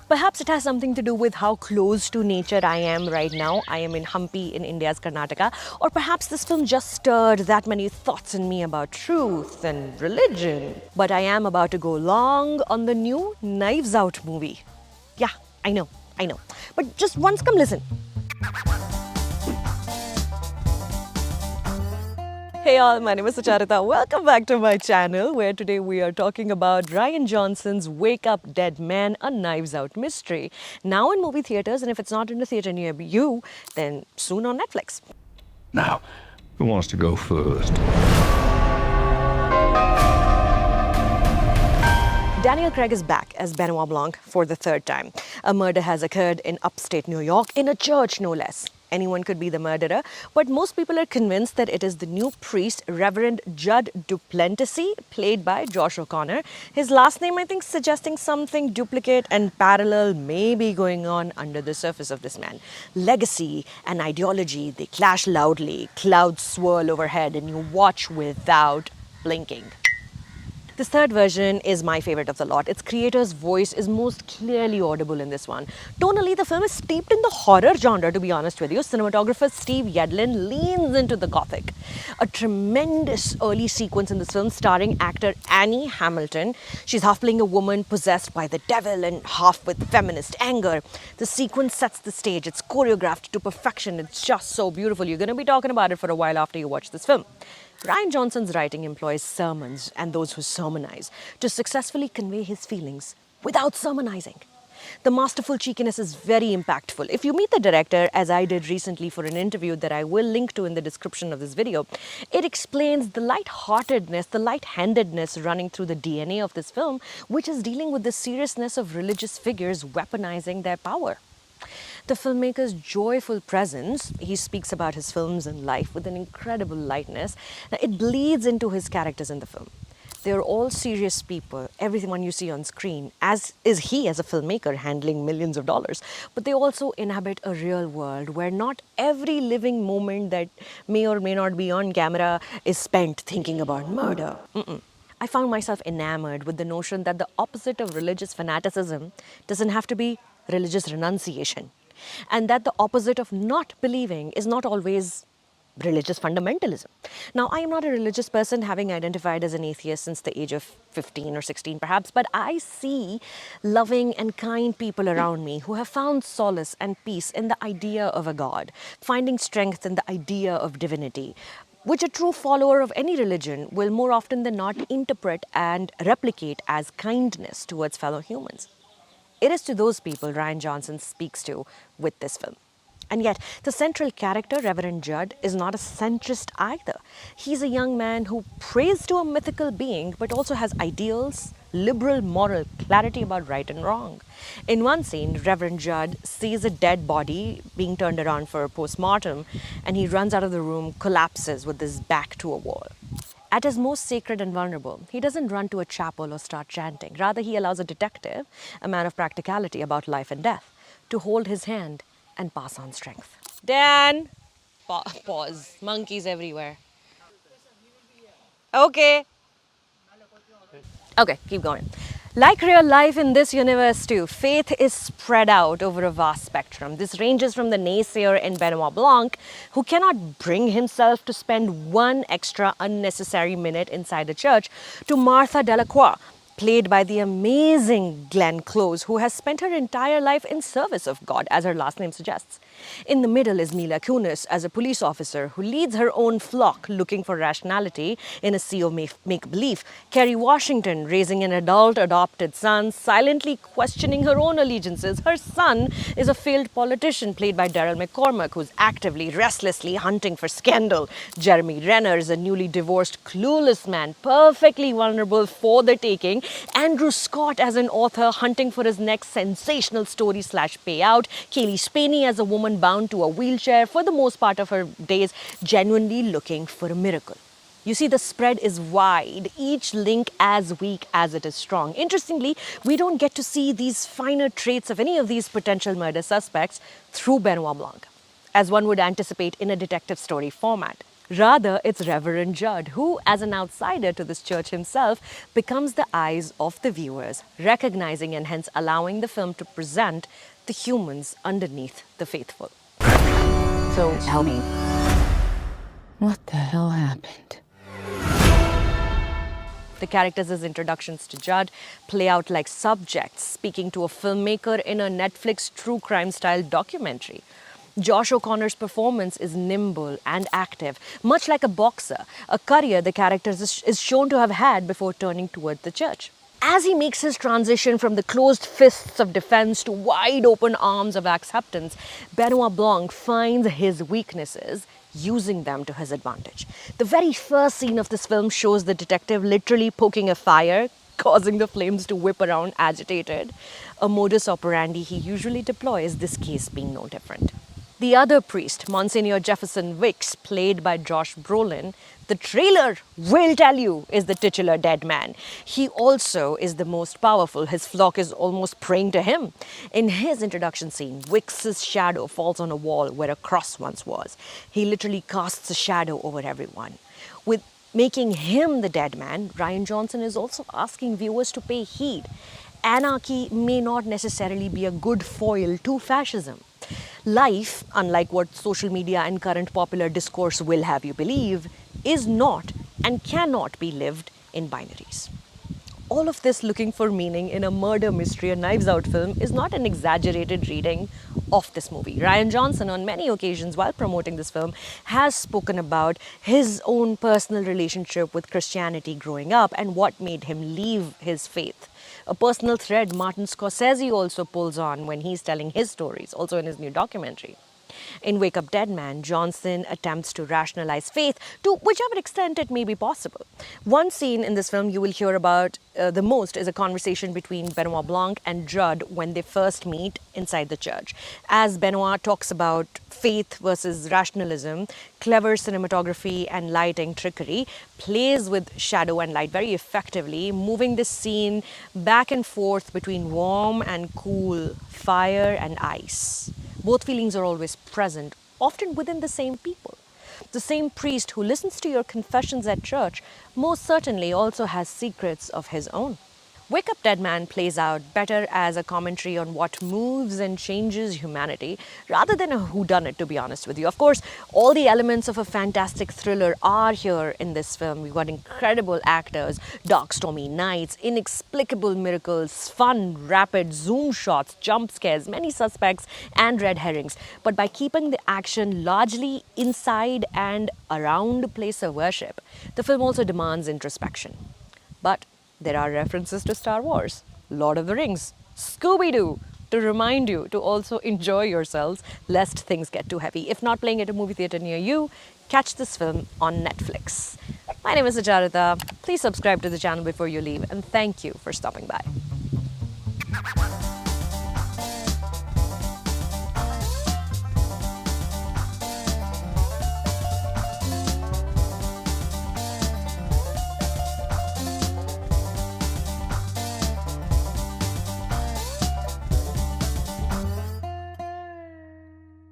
Perhaps it has something to do with how close to nature I am right now. I am in Hampi in India's Karnataka. Or perhaps this film just stirred that many thoughts in me about truth and religion. But I am about to go long on the new Knives Out movie. Yeah, I know. But just once come listen. Hey all, my name is Sucharita. Welcome back to my channel where today we are talking about Rian Johnson's Wake Up Dead Man, a Knives Out mystery. Now in movie theaters, and if it's not in a theater near you, then soon on Netflix. Now, who wants to go first? Daniel Craig is back as Benoit Blanc for the third time. A murder has occurred in upstate New York, in a church no less. Anyone could be the murderer, but most people are convinced that it is the new priest, Reverend Jud Duplessis, played by Josh O'Connor. His last name, I think, suggesting something duplicate and parallel may be going on under the surface of this man. Legacy and ideology, they clash loudly. Clouds swirl overhead and you watch without blinking. This third version is my favorite of the lot. Its creator's voice is most clearly audible in this one. Tonally, the film is steeped in the horror genre, to be honest with you. Cinematographer Steve Yedlin leans into the gothic. A tremendous early sequence in this film starring actor Annie Hamilton. She's half playing a woman possessed by the devil and half with feminist anger. The sequence sets the stage. It's choreographed to perfection. It's just so beautiful. You're going to be talking about it for a while after you watch this film. Rian Johnson's writing employs sermons and those who sermonize to successfully convey his feelings without sermonizing. The masterful cheekiness is very impactful. If you meet the director, as I did recently for an interview that I will link to in the description of this video, it explains the lightheartedness, the light-handedness running through the DNA of this film, which is dealing with the seriousness of religious figures weaponizing their power. The filmmaker's joyful presence, he speaks about his films and life with an incredible lightness. Now, it bleeds into his characters in the film. They're all serious people, everyone you see on screen, as is he as a filmmaker handling millions of dollars. But they also inhabit a real world where not every living moment that may or may not be on camera is spent thinking about murder. I found myself enamored with the notion that the opposite of religious fanaticism doesn't have to be religious renunciation. And that the opposite of not believing is not always religious fundamentalism. Now, I am not a religious person, having identified as an atheist since the age of 15 or 16 perhaps, but I see loving and kind people around me who have found solace and peace in the idea of a God, finding strength in the idea of divinity, which a true follower of any religion will more often than not interpret and replicate as kindness towards fellow humans. It is to those people Rian Johnson speaks to with this film. And yet, the central character, Reverend Jud, is not a centrist either. He's a young man who prays to a mythical being, but also has ideals, liberal moral clarity about right and wrong. In one scene, Reverend Jud sees a dead body being turned around for a post-mortem, and he runs out of the room, collapses with his back to a wall. At his most sacred and vulnerable, he doesn't run to a chapel or start chanting. Rather, he allows a detective, a man of practicality about life and death, to hold his hand and pass on strength. Dan! Pause. Monkeys everywhere. Okay. Okay, keep going. Like real life in this universe too, faith is spread out over a vast spectrum. This ranges from the naysayer in Benoit Blanc, who cannot bring himself to spend one extra unnecessary minute inside a church, to Martha Delacroix, played by the amazing Glenn Close, who has spent her entire life in service of God, as her last name suggests. In the middle is Mila Kunis as a police officer who leads her own flock looking for rationality in a sea of make-believe. Kerry Washington raising an adult adopted son, silently questioning her own allegiances. Her son is a failed politician played by Daryl McCormack, who's actively, restlessly hunting for scandal. Jeremy Renner is a newly divorced, clueless man, perfectly vulnerable for the taking. Andrew Scott as an author hunting for his next sensational story/payout. Kaylee Spaney as a woman bound to a wheelchair for the most part of her days, genuinely looking for a miracle. You see, the spread is wide, each link as weak as it is strong. Interestingly, we don't get to see these finer traits of any of these potential murder suspects through Benoit Blanc, as one would anticipate in a detective story format. Rather, it's Reverend Judd who, as an outsider to this church himself, becomes the eyes of the viewers, recognizing and hence allowing the film to present the humans underneath the faithful. So tell me, what the hell happened? The characters as introductions to Judd play out like subjects speaking to a filmmaker in a Netflix true crime style documentary. Josh O'Connor's performance is nimble and active, much like a boxer, a career the character is shown to have had before turning toward the church. As he makes his transition from the closed fists of defense to wide open arms of acceptance, Benoit Blanc finds his weaknesses, using them to his advantage. The very first scene of this film shows the detective literally poking a fire, causing the flames to whip around agitated, a modus operandi he usually deploys, this case being no different. The other priest, Monsignor Jefferson Wicks, played by Josh Brolin, the trailer will tell you is the titular dead man. He also is the most powerful. His flock is almost praying to him. In his introduction scene, Wicks's shadow falls on a wall where a cross once was. He literally casts a shadow over everyone. With making him the dead man, Rian Johnson is also asking viewers to pay heed. Anarchy may not necessarily be a good foil to fascism. Life, unlike what social media and current popular discourse will have you believe, is not and cannot be lived in binaries. All of this looking for meaning in a murder mystery, a Knives Out film, is not an exaggerated reading of this movie. Rian Johnson, on many occasions while promoting this film, has spoken about his own personal relationship with Christianity growing up and what made him leave his faith. A personal thread Martin Scorsese also pulls on when he's telling his stories, also in his new documentary. In Wake Up Dead Man, Johnson attempts to rationalize faith to whichever extent it may be possible. One scene in this film you will hear about the most is a conversation between Benoit Blanc and Judd when they first meet inside the church. As Benoit talks about faith versus rationalism, clever cinematography and lighting trickery plays with shadow and light very effectively, moving this scene back and forth between warm and cool, fire and ice. Both feelings are always present, often within the same people. The same priest who listens to your confessions at church most certainly also has secrets of his own. Wake Up Dead Man plays out better as a commentary on what moves and changes humanity rather than a whodunit, to be honest with you. Of course, all the elements of a fantastic thriller are here in this film. We've got incredible actors, dark stormy nights, inexplicable miracles, fun, rapid zoom shots, jump scares, many suspects and red herrings. But by keeping the action largely inside and around a place of worship, the film also demands introspection. But there are references to Star Wars, Lord of the Rings, Scooby-Doo, to remind you to also enjoy yourselves lest things get too heavy. If not playing at a movie theater near you, catch this film on Netflix. My name is Sucharita. Please subscribe to the channel before you leave, and thank you for stopping by.